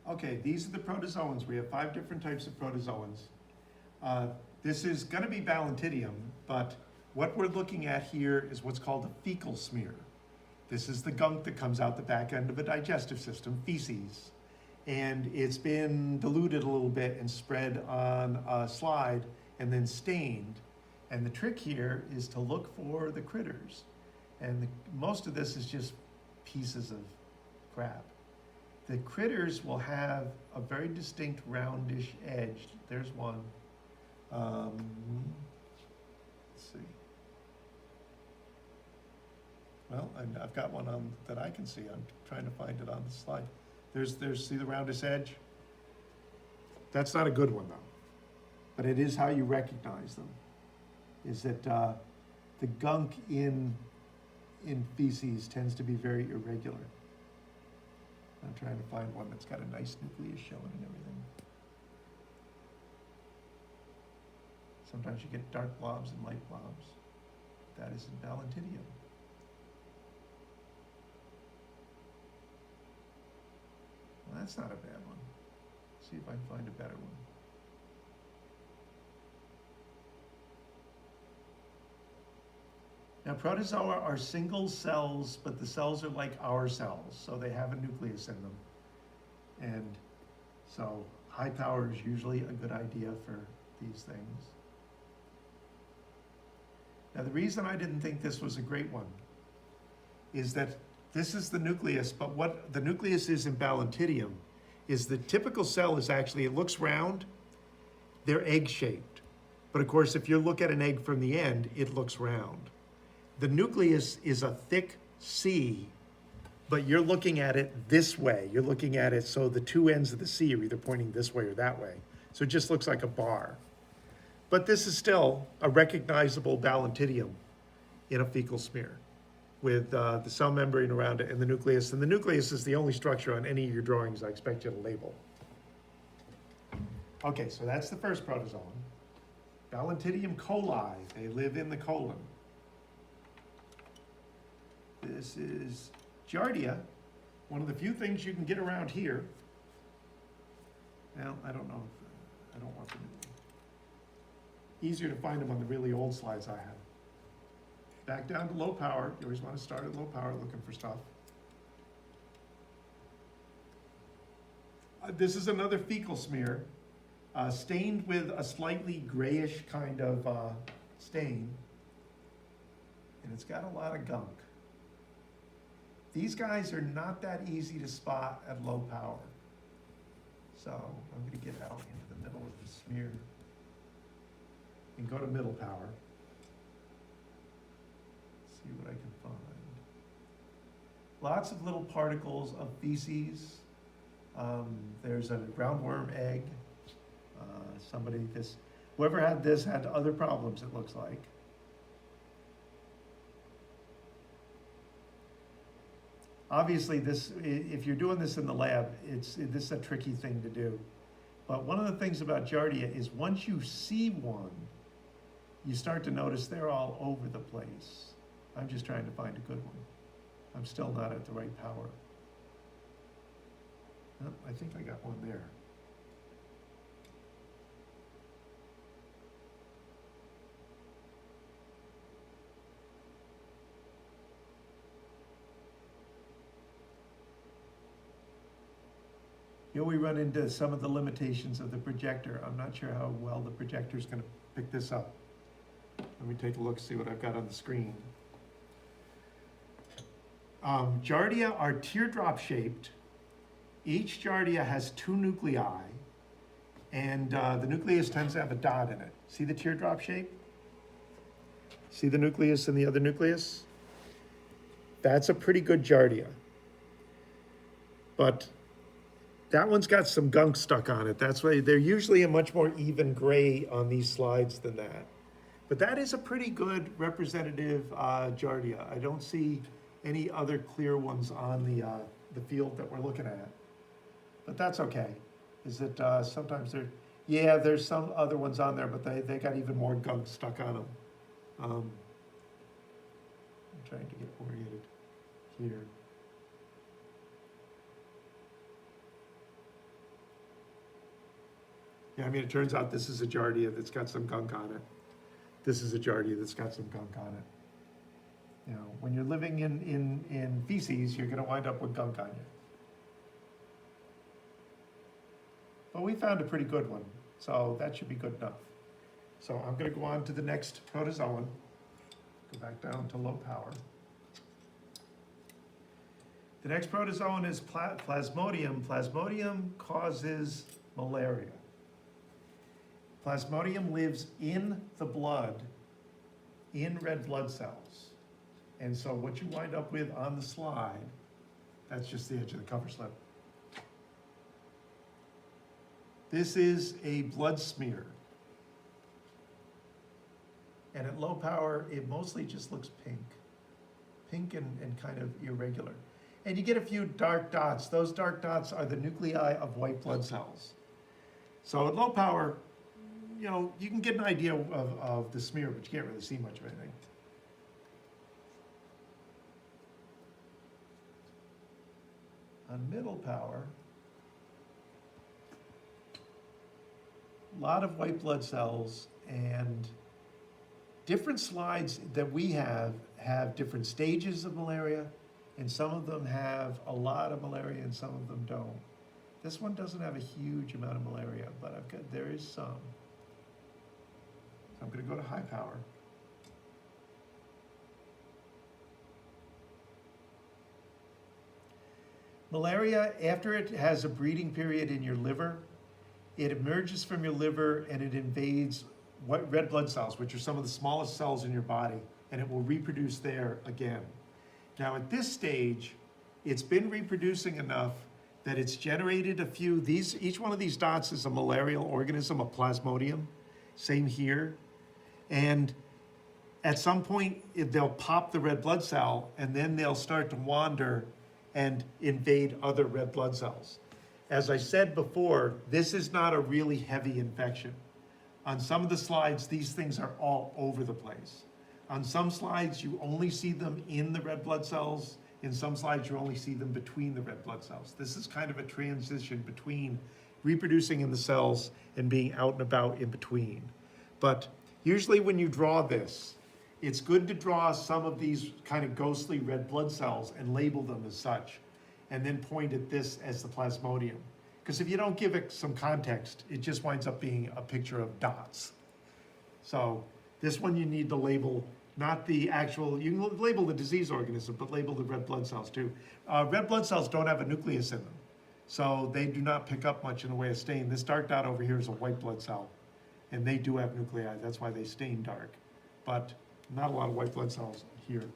Okay, these are the protozoans. We have 5 different types of protozoans. This is going to be Ballontidium, but what we're looking at here is what's called a fecal smear. This is the gunk that comes out the back end of a digestive system, feces. And it's been diluted a little bit and spread on a slide and then stained. And the trick here is to look for the critters. And most of this is just pieces of crap. The critters will have a very distinct roundish edge. There's one. Let's see. Well, I've got one on that I can see. I'm trying to find it on the slide. See the roundish edge? That's not a good one though. But it is how you recognize them. Is that the gunk in feces tends to be very irregular. I'm trying to find one that's got a nice nucleus showing and everything. Sometimes you get dark blobs and light blobs. That is in Ballontidium. Well, that's not a bad one. See if I can find a better one. Now, protozoa are single cells, but the cells are like our cells, so they have a nucleus in them. And so high power is usually a good idea for these things. Now, the reason I didn't think this was a great one is that this is the nucleus, but what the nucleus is in Ballontidium is the typical cell is actually, it looks round, they're egg-shaped. But of course, if you look at an egg from the end, it looks round. The nucleus is a thick C, but you're looking at it this way. You're looking at it so the 2 ends of the C are either pointing this way or that way. So it just looks like a bar. But this is still a recognizable Ballontidium in a fecal smear with the cell membrane around it and the nucleus. And the nucleus is the only structure on any of your drawings I expect you to label. Okay, so that's the first protozoan. Ballontidium coli, they live in the colon. This is Giardia, one of the few things you can get around here. Well, I don't know, I don't want them. Easier to find them on the really old slides I have. Back down to low power. You always want to start at low power looking for stuff. This is another fecal smear, stained with a slightly grayish kind of stain. And it's got a lot of gunk. These guys are not that easy to spot at low power. So I'm going to get out into the middle of the smear and go to middle power. See what I can find. Lots of little particles of feces. There's a roundworm egg. Whoever had this had other problems, it looks like. Obviously, if you're doing this in the lab, this is a tricky thing to do. But one of the things about Giardia is once you see one, you start to notice they're all over the place. I'm just trying to find a good one. I'm still not at the right power. Oh, I think I got one there. Here we run into some of the limitations of the projector. I'm not sure how well the projector is going to pick this up. Let me take a look, see what I've got on the screen. Giardia are teardrop shaped. Each Giardia has 2 nuclei, and the nucleus tends to have a dot in it. See the teardrop shape? See the nucleus and the other nucleus? That's a pretty good Giardia. But that one's got some gunk stuck on it. That's why they're usually a much more even gray on these slides than that. But that is a pretty good representative Giardia. I don't see any other clear ones on the field that we're looking at. But that's okay. Is it sometimes there's some other ones on there, but they got even more gunk stuck on them. I'm trying to get oriented here. Yeah, I mean, it turns out this is a Giardia that's got some gunk on it. This is a Giardia that's got some gunk on it. You know, when you're living in feces, you're gonna wind up with gunk on you. But we found a pretty good one, so that should be good enough. So I'm gonna go on to the next protozoan. Go back down to low power. The next protozoan is Plasmodium. Plasmodium causes malaria. Plasmodium lives in the blood, in red blood cells. And so what you wind up with on the slide, that's just the edge of the cover slip. This is a blood smear. And at low power, it mostly just looks pink. Pink and kind of irregular. And you get a few dark dots. Those dark dots are the nuclei of white blood cells. So at low power, you know, you can get an idea of the smear, but you can't really see much of anything. On middle power, a lot of white blood cells, and different slides that we have different stages of malaria, and some of them have a lot of malaria and some of them don't. This one doesn't have a huge amount of malaria, but there is some. So I'm going to go to high power. Malaria, after it has a breeding period in your liver, it emerges from your liver and it invades red blood cells, which are some of the smallest cells in your body, and it will reproduce there again. Now at this stage, it's been reproducing enough that it's generated a few, each one of these dots is a malarial organism, a plasmodium, same here. And at some point, they'll pop the red blood cell, and then they'll start to wander and invade other red blood cells. As I said before, this is not a really heavy infection. On some of the slides, these things are all over the place. On some slides, you only see them in the red blood cells. In some slides, you only see them between the red blood cells. This is kind of a transition between reproducing in the cells and being out and about in between. But usually when you draw this, it's good to draw some of these kind of ghostly red blood cells and label them as such, and then point at this as the plasmodium. Because if you don't give it some context, it just winds up being a picture of dots. So this one you need to label, not the actual, you can label the disease organism, but label the red blood cells too. Red blood cells don't have a nucleus in them, so they do not pick up much in the way of stain. This dark dot over here is a white blood cell, and they do have nuclei, that's why they stain dark. But not a lot of white blood cells here.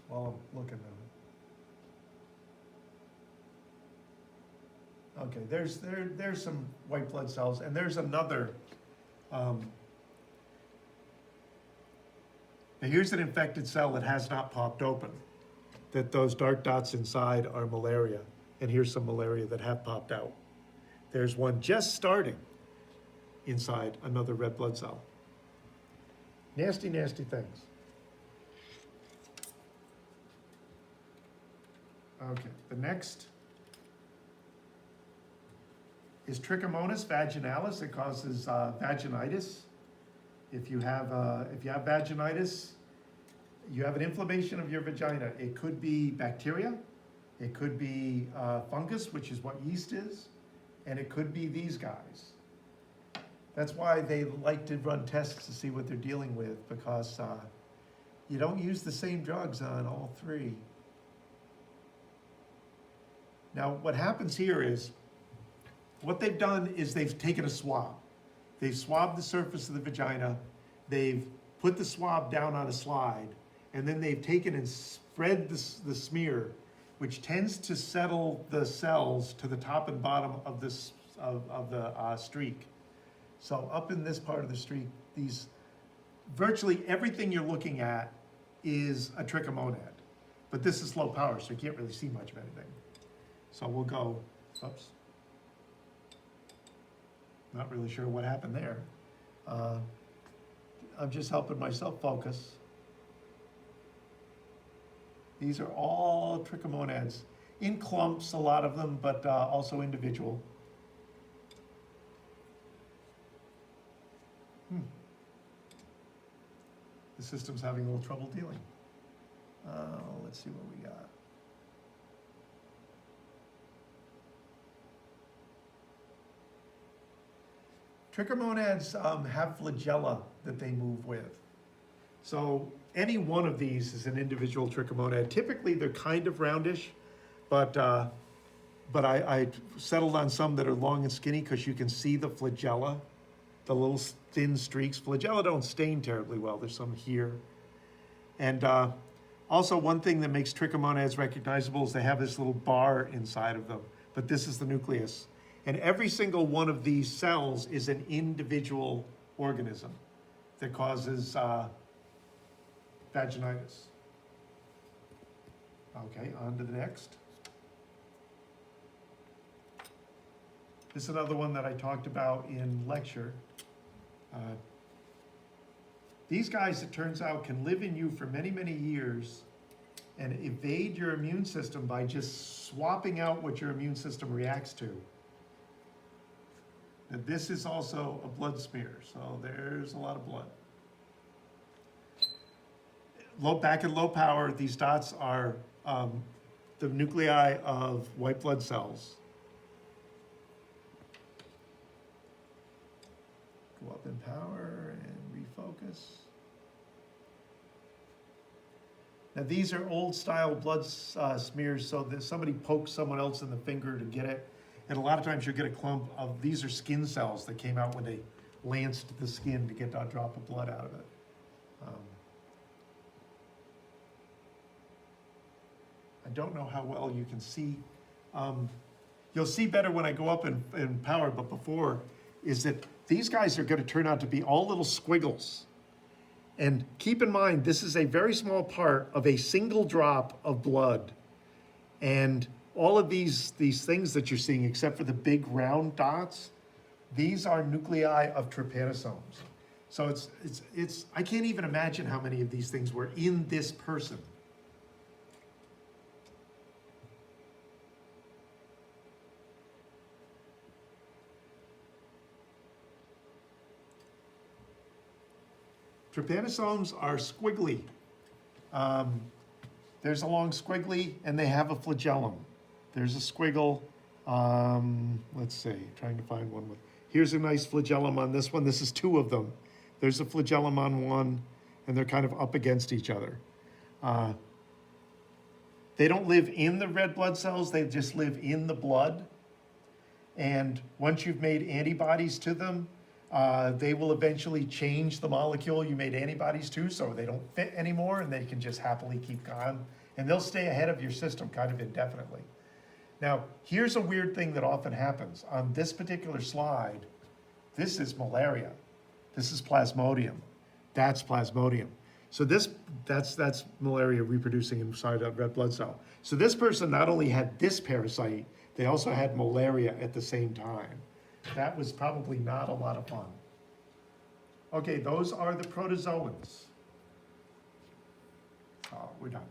While I'm looking at it. Okay, there's some white blood cells, and there's another. Now here's an infected cell that has not popped open. That those dark dots inside are malaria, and here's some malaria that have popped out. There's one just starting inside another red blood cell. Nasty, nasty things. Okay, the next is Trichomonas vaginalis. It causes vaginitis. If you have vaginitis, you have an inflammation of your vagina. It could be bacteria, it could be fungus, which is what yeast is, and it could be these guys. That's why they like to run tests to see what they're dealing with, because you don't use the same drugs on all three. Now, what happens here is, what they've done is they've taken a swab. They've swabbed the surface of the vagina, they've put the swab down on a slide, and then they've taken and spread the smear, which tends to settle the cells to the top and bottom of the streak. So up in this part of the streak, virtually everything you're looking at is a trichomonad. But this is low power, so you can't really see much of anything. So we'll go, oops. Not really sure what happened there. I'm just helping myself focus. These are all trichomonads, in clumps, a lot of them, but also individual. The system's having a little trouble dealing. Let's see what we got. Trichomonads have flagella that they move with. So any one of these is an individual trichomonad. Typically they're kind of roundish, but I settled on some that are long and skinny because you can see the flagella, the little thin streaks. Flagella don't stain terribly well. There's some here. And also one thing that makes trichomonads recognizable is they have this little bar inside of them, but this is the nucleus. And every single one of these cells is an individual organism that causes vaginitis. Okay, on to the next. This is another one that I talked about in lecture. These guys, it turns out, can live in you for many, many years and evade your immune system by just swapping out what your immune system reacts to. Now, this is also a blood smear, so there's a lot of blood. Back at low power, these dots are the nuclei of white blood cells. Go up in power and refocus. Now these are old style blood smears, so that somebody pokes someone else in the finger to get it. And a lot of times you'll get a clump of, these are skin cells that came out when they lanced the skin to get that drop of blood out of it. I don't know how well you can see. You'll see better when I go up in power, but before is that these guys are going to turn out to be all little squiggles. And keep in mind, this is a very small part of a single drop of blood. And all of these things that you're seeing, except for the big round dots, these are nuclei of trypanosomes. So it's I can't even imagine how many of these things were in this person. Trypanosomes are squiggly. There's a long squiggly, and they have a flagellum. There's a squiggle. Let's see, trying to find one with. Here's a nice flagellum on this one. This is two of them. There's a flagellum on one, and they're kind of up against each other. They don't live in the red blood cells. They just live in the blood. And once you've made antibodies to them, they will eventually change the molecule you made antibodies to so they don't fit anymore, and they can just happily keep going. And they'll stay ahead of your system kind of indefinitely. Now, here's a weird thing that often happens. On this particular slide, this is malaria. This is Plasmodium. That's Plasmodium. So that's malaria reproducing inside a red blood cell. So this person not only had this parasite, they also had malaria at the same time. That was probably not a lot of fun. Okay, those are the protozoans. Oh, we're done.